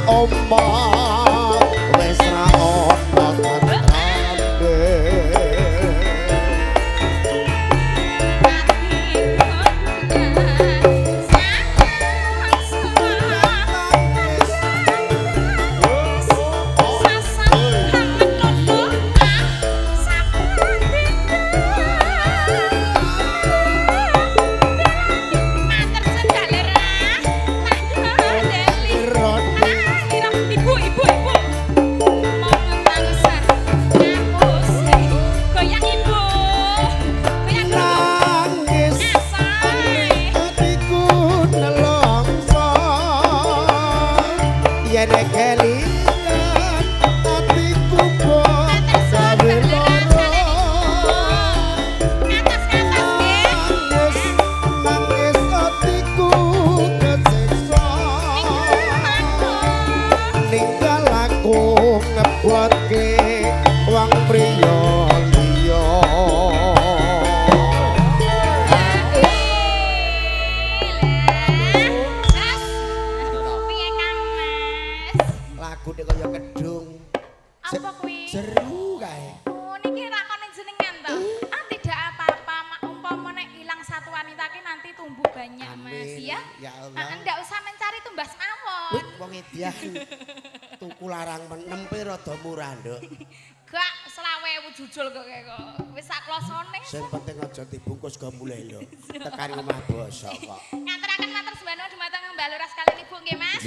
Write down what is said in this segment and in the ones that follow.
omah wis ra ono tentreme tuku larang menem pi rada murah, Nduk. Gak 20.000 jujul kok wis sak klosone. Sing penting aja dibungkus go mulai lho. Tekan omah basa kok. Ngaturaken matur sembahna dumateng Mbah Lurah sekalian Ibu nggih Mas.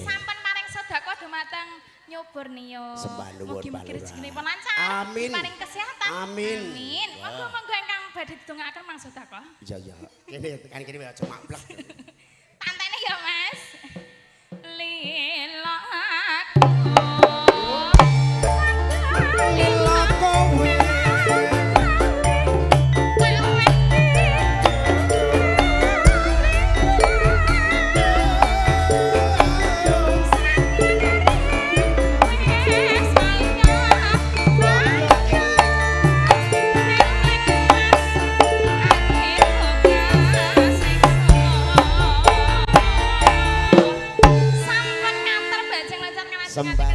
Sampun paring sedekah dumateng Nyubur Nio. Sembah nuwun Mugi-mugi rezekinipun lancar. Amin. Paring kesehatan. Amin. Amin. Monggo-monggo ingkang badhe didongaaken mang sedekah. Iya iya. Kene tekan kene aja maplek. Tantene ya Mas. Sembah